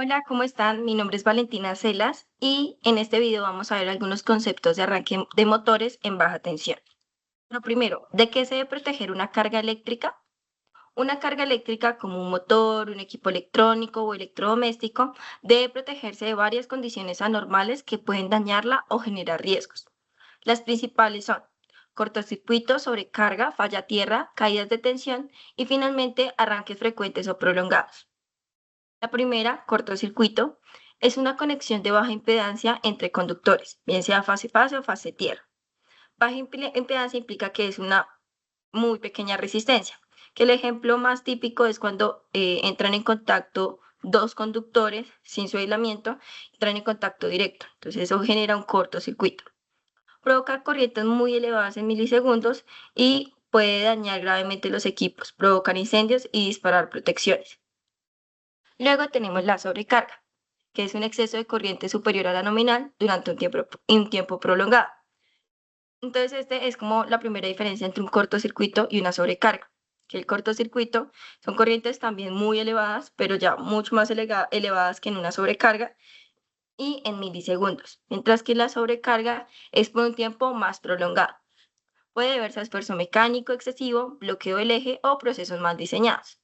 Hola, ¿cómo están? Mi nombre es Valentina Celas y en este video vamos a ver algunos conceptos de arranque de motores en baja tensión. Lo primero, ¿de qué se debe proteger una carga eléctrica? Una carga eléctrica como un motor, un equipo electrónico o electrodoméstico debe protegerse de varias condiciones anormales que pueden dañarla o generar riesgos. Las principales son cortocircuito, sobrecarga, falla tierra, caídas de tensión y finalmente arranques frecuentes o prolongados. La primera, cortocircuito, es una conexión de baja impedancia entre conductores, bien sea fase-fase o fase-tierra. Baja impedancia implica que es una muy pequeña resistencia, que el ejemplo más típico es cuando entran en contacto dos conductores sin su aislamiento, entran en contacto directo. Entonces eso genera un cortocircuito. Provoca corrientes muy elevadas en milisegundos y puede dañar gravemente los equipos, provocar incendios y disparar protecciones. Luego tenemos la sobrecarga, que es un exceso de corriente superior a la nominal durante un tiempo prolongado. Entonces, este es como la primera diferencia entre un cortocircuito y una sobrecarga, que el cortocircuito son corrientes también muy elevadas, pero ya mucho más elevadas que en una sobrecarga y en milisegundos, mientras que la sobrecarga es por un tiempo más prolongado. Puede deberse a esfuerzo mecánico excesivo, bloqueo del eje o procesos mal diseñados.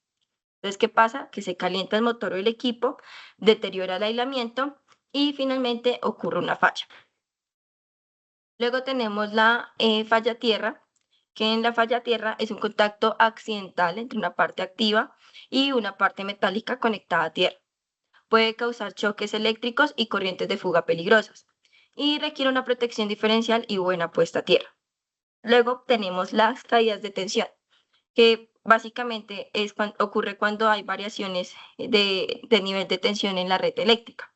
Entonces, ¿qué pasa? Que se calienta el motor o el equipo, deteriora el aislamiento y finalmente ocurre una falla. Luego tenemos la falla tierra, que en la falla tierra es un contacto accidental entre una parte activa y una parte metálica conectada a tierra. Puede causar choques eléctricos y corrientes de fuga peligrosas y requiere una protección diferencial y buena puesta a tierra. Luego tenemos las caídas de tensión, que básicamente ocurre cuando hay variaciones de nivel de tensión en la red eléctrica.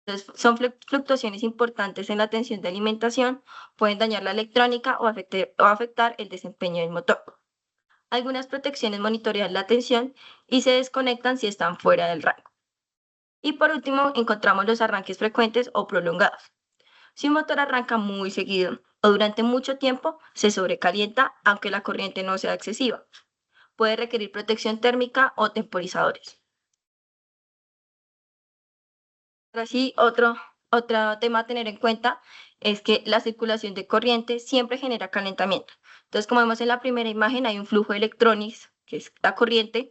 Entonces, son fluctuaciones importantes en la tensión de alimentación, pueden dañar la electrónica o afectar el desempeño del motor. Algunas protecciones monitorean la tensión y se desconectan si están fuera del rango. Y por último, encontramos los arranques frecuentes o prolongados. Si un motor arranca muy seguido o durante mucho tiempo, se sobrecalienta aunque la corriente no sea excesiva. Puede requerir protección térmica o temporizadores. Ahora sí, otro tema a tener en cuenta es que la circulación de corriente siempre genera calentamiento. Entonces, como vemos en la primera imagen, hay un flujo de electrones, que es la corriente,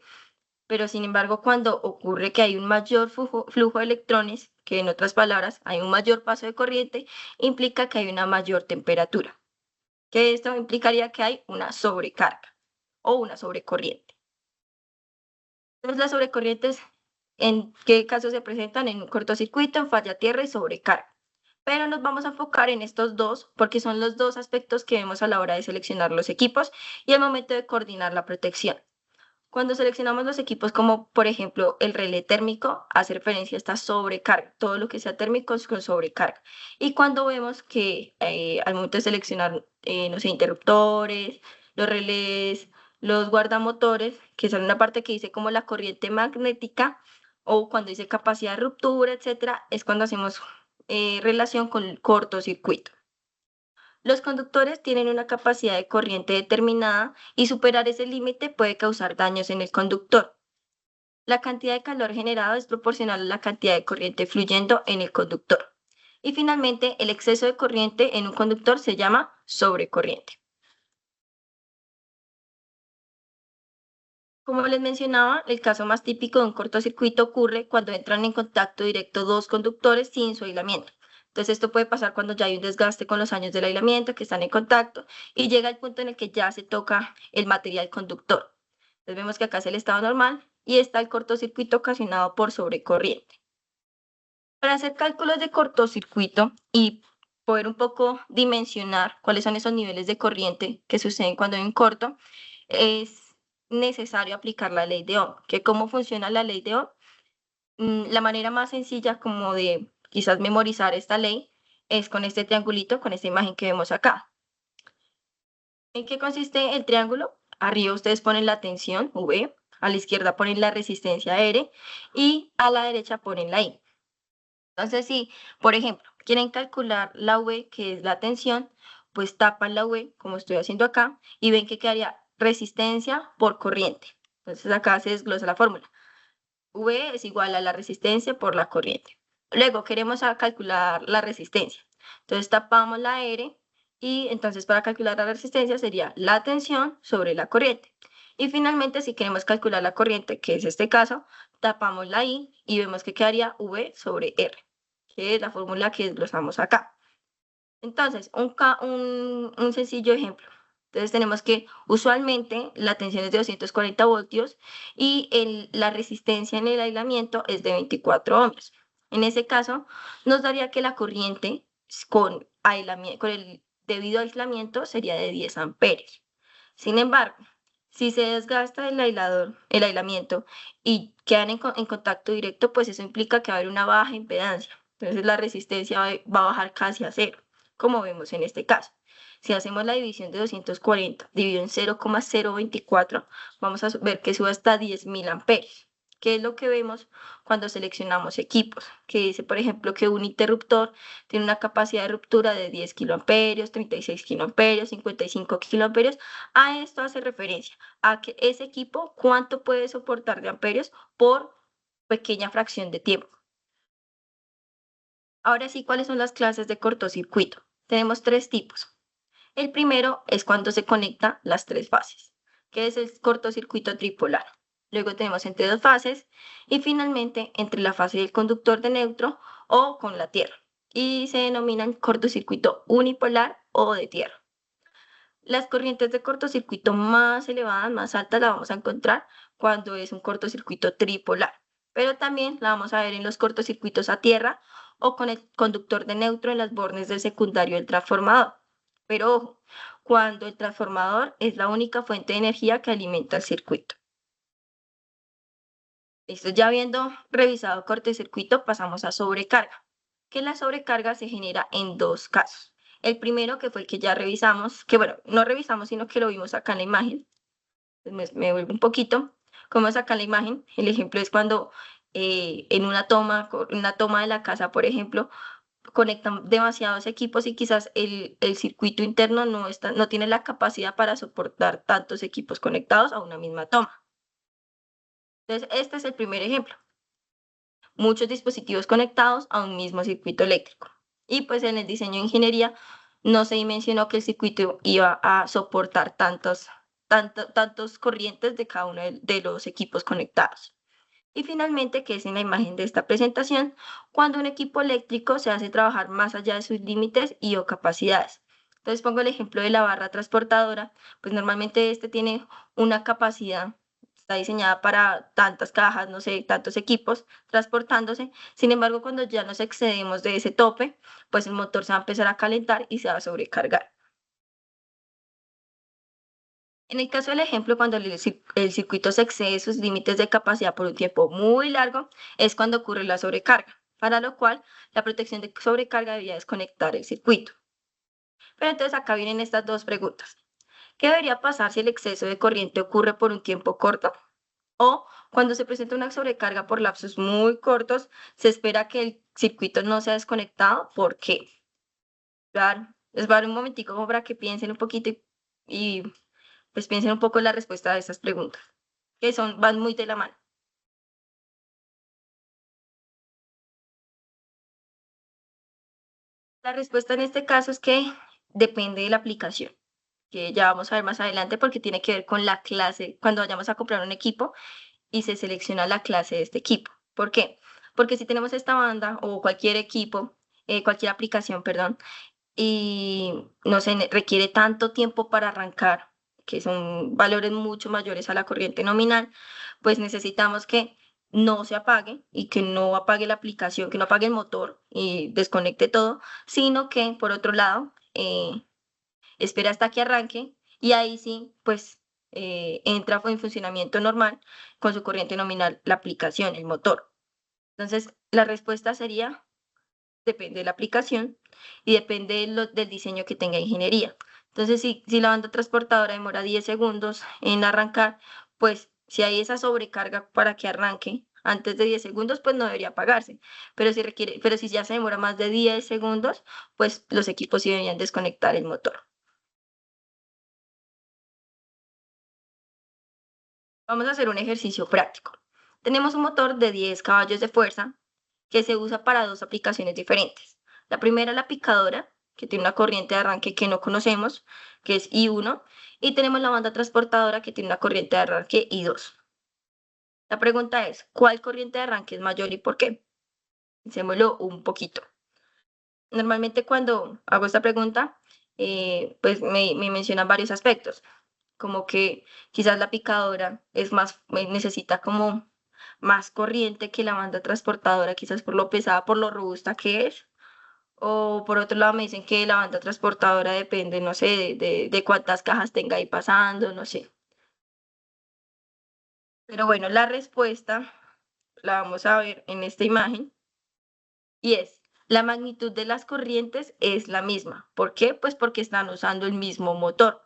pero sin embargo, cuando ocurre que hay un mayor flujo de electrones, que en otras palabras hay un mayor paso de corriente, implica que hay una mayor temperatura, que esto implicaría que hay una sobrecarga o una sobrecorriente. Entonces, las sobrecorrientes, ¿en qué casos se presentan? En un cortocircuito, en falla tierra y sobrecarga. Pero nos vamos a enfocar en estos dos porque son los dos aspectos que vemos a la hora de seleccionar los equipos y al momento de coordinar la protección. Cuando seleccionamos los equipos como por ejemplo el relé térmico, hace referencia a esta sobrecarga, todo lo que sea térmico es con sobrecarga. Y cuando vemos que al momento de seleccionar, no sé, interruptores, los relés, los guardamotores, que son una parte que dice como la corriente magnética, o cuando dice capacidad de ruptura, etcétera, es cuando hacemos relación con el cortocircuito. Los conductores tienen una capacidad de corriente determinada y superar ese límite puede causar daños en el conductor. La cantidad de calor generado es proporcional a la cantidad de corriente fluyendo en el conductor. Y finalmente, el exceso de corriente en un conductor se llama sobrecorriente. Como les mencionaba, el caso más típico de un cortocircuito ocurre cuando entran en contacto directo dos conductores sin su aislamiento. Entonces, esto puede pasar cuando ya hay un desgaste con los años del aislamiento, que están en contacto, y llega el punto en el que ya se toca el material conductor. Entonces, vemos que acá es el estado normal y está el cortocircuito ocasionado por sobrecorriente. Para hacer cálculos de cortocircuito y poder un poco dimensionar cuáles son esos niveles de corriente que suceden cuando hay un corto, es necesario aplicar la ley de Ohm. ¿Que cómo funciona la ley de Ohm? La manera más sencilla como de quizás memorizar esta ley es con este triangulito, con esta imagen que vemos acá. ¿En qué consiste el triángulo? Arriba ustedes ponen la tensión, V, a la izquierda ponen la resistencia R y a la derecha ponen la I. Entonces, si, por ejemplo, quieren calcular la V, que es la tensión, pues tapan la V, como estoy haciendo acá, y ven que quedaría resistencia por corriente. Entonces, acá se desglosa la fórmula. V es igual a la resistencia por la corriente. Luego queremos calcular la resistencia. Entonces tapamos la R y entonces para calcular la resistencia sería la tensión sobre la corriente. Y finalmente si queremos calcular la corriente, que es este caso, tapamos la I y vemos que quedaría V sobre R, que es la fórmula que desglosamos acá. Entonces, un sencillo ejemplo. Entonces tenemos que usualmente la tensión es de 240 voltios y la resistencia en el aislamiento es de 24 ohmios. En ese caso, nos daría que la corriente con el debido aislamiento sería de 10 amperios. Sin embargo, si se desgasta el aislamiento y quedan en contacto directo, pues eso implica que va a haber una baja impedancia. Entonces la resistencia va a bajar casi a cero, como vemos en este caso. Si hacemos la división de 240 dividido en 0,024, vamos a ver que sube hasta 10.000 amperios, que es lo que vemos cuando seleccionamos equipos, que dice, por ejemplo, que un interruptor tiene una capacidad de ruptura de 10 kiloamperios, 36 kiloamperios, 55 kiloamperios. A esto hace referencia a que ese equipo, cuánto puede soportar de amperios por pequeña fracción de tiempo. Ahora sí, ¿cuáles son las clases de cortocircuito? Tenemos tres tipos. El primero es cuando se conectan las tres fases, que es el cortocircuito tripolar. Luego tenemos entre dos fases y finalmente entre la fase del conductor de neutro o con la tierra. Y se denominan cortocircuito unipolar o de tierra. Las corrientes de cortocircuito más elevadas, más altas, la vamos a encontrar cuando es un cortocircuito tripolar. Pero también la vamos a ver en los cortocircuitos a tierra o con el conductor de neutro en las bornes del secundario del transformador. Pero ojo, cuando el transformador es la única fuente de energía que alimenta el circuito. Listo, ya habiendo revisado cortocircuito, pasamos a sobrecarga, que la sobrecarga se genera en dos casos. El primero, que fue el que ya revisamos, que bueno, no revisamos, sino que lo vimos acá en la imagen. Me vuelvo un poquito. Como es acá en la imagen, el ejemplo es cuando en una toma de la casa, por ejemplo, conectan demasiados equipos y quizás el circuito interno no tiene la capacidad para soportar tantos equipos conectados a una misma toma. Entonces, este es el primer ejemplo. Muchos dispositivos conectados a un mismo circuito eléctrico. Y pues en el diseño de ingeniería no se dimensionó que el circuito iba a soportar tantos corrientes de cada uno de los equipos conectados. Y finalmente, que es en la imagen de esta presentación, cuando un equipo eléctrico se hace trabajar más allá de sus límites y o capacidades. Entonces pongo el ejemplo de la barra transportadora, pues normalmente este tiene una capacidad, está diseñada para tantas cajas, no sé, tantos equipos transportándose. Sin embargo, cuando ya nos excedemos de ese tope, pues el motor se va a empezar a calentar y se va a sobrecargar. En el caso del ejemplo, cuando el circuito se excede sus límites de capacidad por un tiempo muy largo, es cuando ocurre la sobrecarga, para lo cual la protección de sobrecarga debería desconectar el circuito. Pero entonces acá vienen estas dos preguntas. ¿Qué debería pasar si el exceso de corriente ocurre por un tiempo corto? O cuando se presenta una sobrecarga por lapsos muy cortos, se espera que el circuito no sea desconectado. ¿Por qué? Claro, les voy a dar un momentico como para que piensen un poquito y pues piensen un poco en la respuesta de esas preguntas, que van muy de la mano. La respuesta en este caso es que depende de la aplicación, que ya vamos a ver más adelante porque tiene que ver con la clase, cuando vayamos a comprar un equipo y se selecciona la clase de este equipo. ¿Por qué? Porque si tenemos esta banda o cualquier equipo, cualquier aplicación, perdón, y no se requiere tanto tiempo para arrancar, que son valores mucho mayores a la corriente nominal, pues necesitamos que no se apague y que no apague la aplicación, que no apague el motor y desconecte todo, sino que por otro lado espera hasta que arranque y ahí sí, pues entra en funcionamiento normal con su corriente nominal la aplicación, el motor. Entonces, la respuesta sería depende de la aplicación y depende del diseño que tenga ingeniería. Entonces, si la banda transportadora demora 10 segundos en arrancar, pues si hay esa sobrecarga para que arranque antes de 10 segundos, pues no debería apagarse. Pero si ya se demora más de 10 segundos, pues los equipos sí deberían desconectar el motor. Vamos a hacer un ejercicio práctico. Tenemos un motor de 10 caballos de fuerza que se usa para dos aplicaciones diferentes. La primera, la picadora, que tiene una corriente de arranque que no conocemos, que es I1, y tenemos la banda transportadora que tiene una corriente de arranque I2. La pregunta es, ¿cuál corriente de arranque es mayor y por qué? Pensémoslo un poquito. Normalmente cuando hago esta pregunta, pues me mencionan varios aspectos, como que quizás la picadora es más, necesita como más corriente que la banda transportadora, quizás por lo pesada, por lo robusta que es. O por otro lado me dicen que la banda transportadora depende, no sé, de cuántas cajas tenga ahí pasando, no sé. Pero bueno, la respuesta la vamos a ver en esta imagen y es, la magnitud de las corrientes es la misma. ¿Por qué? Pues porque están usando el mismo motor.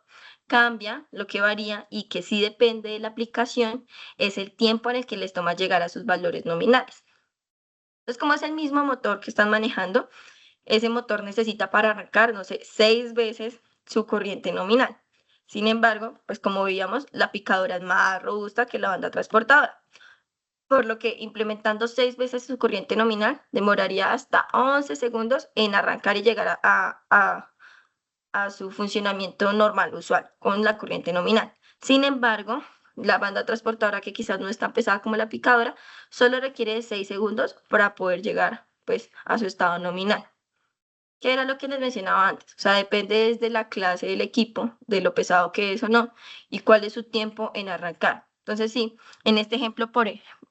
Cambia, lo que varía y que sí depende de la aplicación es el tiempo en el que les toma llegar a sus valores nominales. Entonces, como es el mismo motor que están manejando, ese motor necesita para arrancar, no sé, 6 veces su corriente nominal. Sin embargo, pues como veíamos, la picadora es más robusta que la banda transportadora, por lo que implementando 6 veces su corriente nominal demoraría hasta 11 segundos en arrancar y llegar a su funcionamiento normal, usual, con la corriente nominal. Sin embargo, la banda transportadora, que quizás no es tan pesada como la picadora, solo requiere de 6 segundos para poder llegar pues, a su estado nominal. Que era lo que les mencionaba antes, o sea, depende desde la clase del equipo, de lo pesado que es o no, y cuál es su tiempo en arrancar. Entonces, sí, en este ejemplo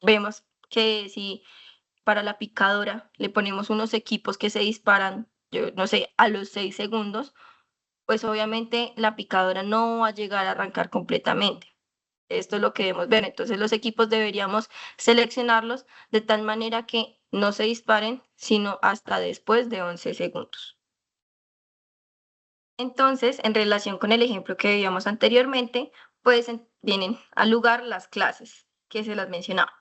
vemos que si para la picadora le ponemos unos equipos que se disparan, yo no sé, a los 6 segundos, pues obviamente la picadora no va a llegar a arrancar completamente. Esto es lo que debemos ver. Entonces los equipos deberíamos seleccionarlos de tal manera que no se disparen, sino hasta después de 11 segundos. Entonces, en relación con el ejemplo que veíamos anteriormente, pues vienen al lugar las clases que se las mencionaba.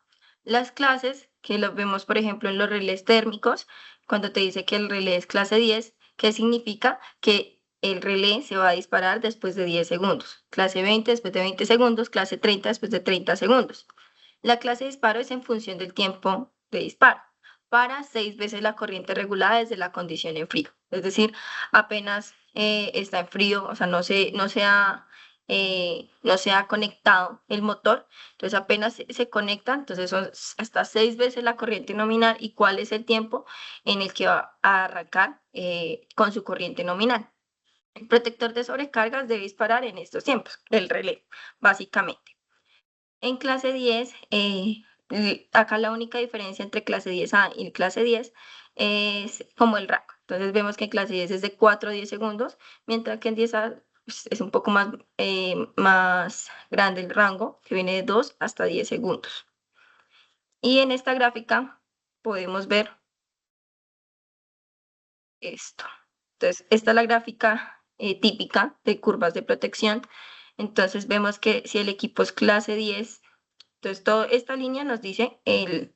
Las clases que lo vemos, por ejemplo, en los relés térmicos, cuando te dice que el relé es clase 10, ¿qué significa? Que el relé se va a disparar después de 10 segundos. Clase 20 después de 20 segundos, clase 30 después de 30 segundos. La clase de disparo es en función del tiempo de disparo, para 6 veces la corriente regulada desde la condición en frío. Es decir, apenas está en frío, o sea, no se ha conectado el motor, entonces apenas se conecta, entonces son hasta 6 veces la corriente nominal y cuál es el tiempo en el que va a arrancar con su corriente nominal. El protector de sobrecargas debe disparar en estos tiempos, el relé, básicamente. En clase 10, acá la única diferencia entre clase 10A y clase 10 es como el rango. Entonces vemos que en clase 10 es de 4 a 10 segundos, mientras que en 10A pues, es un poco más grande el rango, que viene de 2 hasta 10 segundos. Y en esta gráfica podemos ver esto. Entonces, esta es la gráfica típica de curvas de protección. Entonces vemos que si el equipo es clase 10, entonces toda esta línea nos dice que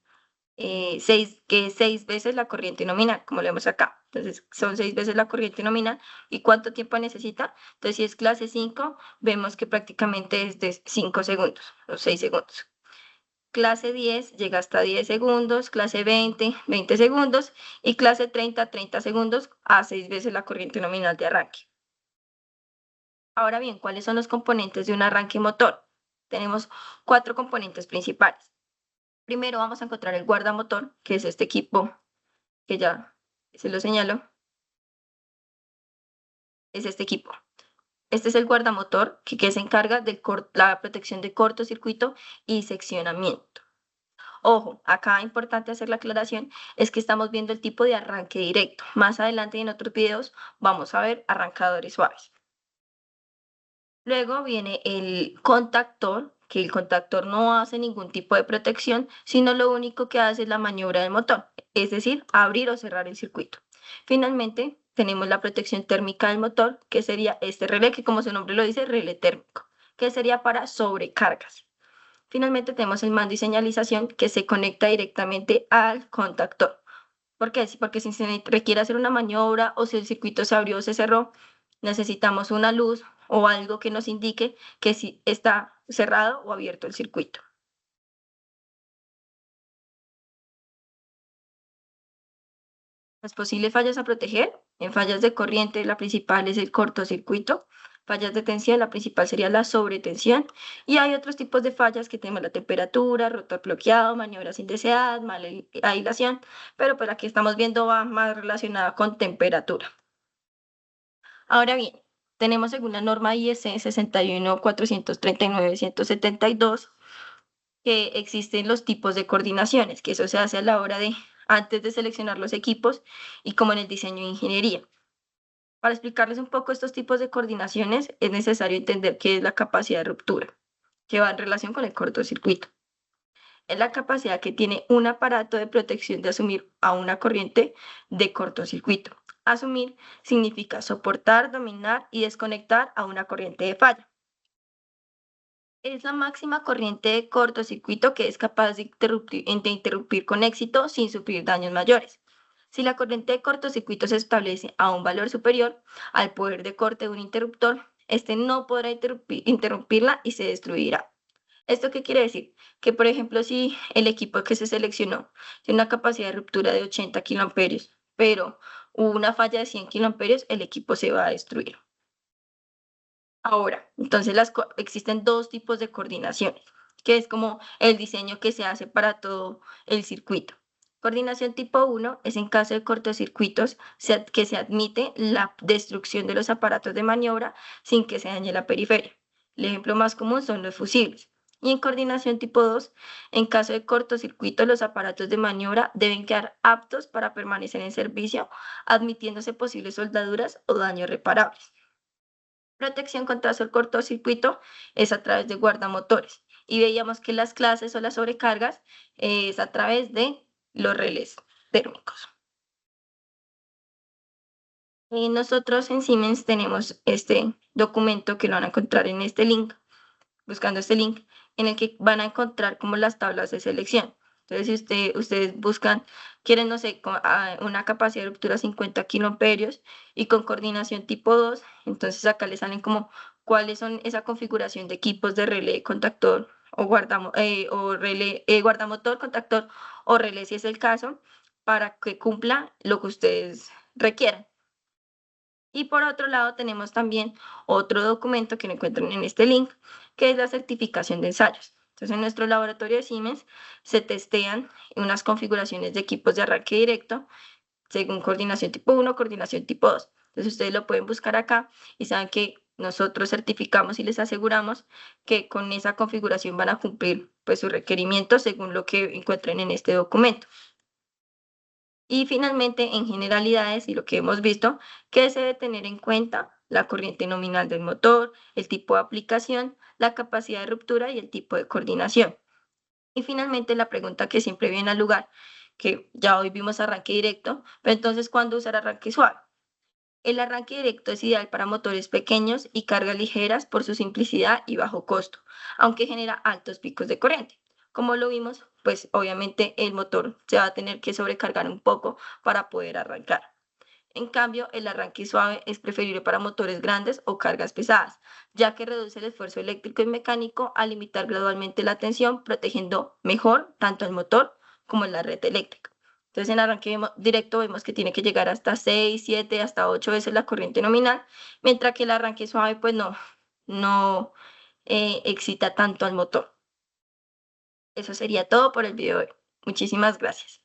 es 6 veces la corriente nominal, como lo vemos acá. Entonces son 6 veces la corriente nominal. ¿Y cuánto tiempo necesita? Entonces si es clase 5, vemos que prácticamente es de 5 segundos o 6 segundos. Clase 10 llega hasta 10 segundos, clase 20, 20 segundos y clase 30, 30 segundos a 6 veces la corriente nominal de arranque. Ahora bien, ¿cuáles son los componentes de un arranque motor? Tenemos 4 componentes principales. Primero vamos a encontrar el guardamotor, que es este equipo que ya se lo señalo, es este equipo. Este es el guardamotor que se encarga de la protección de cortocircuito y seccionamiento. Ojo, acá importante hacer la aclaración, es que estamos viendo el tipo de arranque directo. Más adelante en otros videos vamos a ver arrancadores suaves. Luego viene el contactor, que el contactor no hace ningún tipo de protección, sino lo único que hace es la maniobra del motor, es decir, abrir o cerrar el circuito. Finalmente, tenemos la protección térmica del motor, que sería este relé, que como su nombre lo dice, relé térmico, que sería para sobrecargas. Finalmente tenemos el mando y señalización, que se conecta directamente al contactor. ¿Por qué? Porque si se requiere hacer una maniobra o si el circuito se abrió o se cerró, necesitamos una luz o algo que nos indique que si está cerrado o abierto el circuito. Las posibles fallas a proteger, en fallas de corriente, la principal es el cortocircuito. Fallas de tensión, la principal sería la sobretensión. Y hay otros tipos de fallas que tenemos la temperatura, rotor bloqueado, maniobras indeseadas, mala aislación, pero pues aquí estamos viendo va más relacionada con temperatura. Ahora bien, tenemos según la norma IEC 61.439.172 que existen los tipos de coordinaciones, que eso se hace a la hora de, antes de seleccionar los equipos y como en el diseño de ingeniería. Para explicarles un poco estos tipos de coordinaciones, es necesario entender qué es la capacidad de ruptura, que va en relación con el cortocircuito. Es la capacidad que tiene un aparato de protección de asumir a una corriente de cortocircuito. Asumir significa soportar, dominar y desconectar a una corriente de falla. Es la máxima corriente de cortocircuito que es capaz de interrumpir con éxito sin sufrir daños mayores. Si la corriente de cortocircuito se establece a un valor superior al poder de corte de un interruptor, este no podrá interrumpirla y se destruirá. ¿Esto qué quiere decir? Que, por ejemplo, si el equipo que se seleccionó tiene una capacidad de ruptura de 80 kiloamperios, pero hubo una falla de 100 kiloamperios, el equipo se va a destruir. Ahora, entonces existen dos tipos de coordinaciones, que es como el diseño que se hace para todo el circuito. Coordinación tipo 1 es en caso de cortocircuitos que se admite la destrucción de los aparatos de maniobra sin que se dañe la periferia. El ejemplo más común son los fusibles. Y en coordinación tipo 2, en caso de cortocircuito, los aparatos de maniobra deben quedar aptos para permanecer en servicio, admitiéndose posibles soldaduras o daños reparables. Protección contra el cortocircuito es a través de guardamotores. Y veíamos que las clases o las sobrecargas es a través de los relés térmicos. Nosotros en Siemens tenemos este documento que lo van a encontrar en este link, buscando este link, en el que van a encontrar como las tablas de selección. Entonces, si ustedes buscan, quieren, no sé, una capacidad de ruptura 50 kiloamperios y con coordinación tipo 2, entonces acá les salen como cuáles son esa configuración de equipos de relé, contactor o, guardamotor, contactor o relé si es el caso, para que cumpla lo que ustedes requieran. Y por otro lado tenemos también otro documento que lo encuentran en este link, que es la certificación de ensayos. Entonces, en nuestro laboratorio de Siemens se testean unas configuraciones de equipos de arranque directo según coordinación tipo 1, coordinación tipo 2. Entonces, ustedes lo pueden buscar acá y saben que nosotros certificamos y les aseguramos que con esa configuración van a cumplir pues sus requerimientos según lo que encuentren en este documento. Y finalmente, en generalidades y lo que hemos visto, que se debe tener en cuenta la corriente nominal del motor, el tipo de aplicación, la capacidad de ruptura y el tipo de coordinación. Y finalmente, la pregunta que siempre viene al lugar, que ya hoy vimos arranque directo, pero entonces, ¿cuándo usar arranque suave? El arranque directo es ideal para motores pequeños y cargas ligeras por su simplicidad y bajo costo, aunque genera altos picos de corriente. Como lo vimos, pues obviamente el motor se va a tener que sobrecargar un poco para poder arrancar. En cambio, el arranque suave es preferible para motores grandes o cargas pesadas, ya que reduce el esfuerzo eléctrico y mecánico al limitar gradualmente la tensión, protegiendo mejor tanto el motor como la red eléctrica. Entonces, en arranque directo vemos que tiene que llegar hasta 6, 7, hasta 8 veces la corriente nominal, mientras que el arranque suave pues no excita tanto al motor. Eso sería todo por el video de hoy. Muchísimas gracias.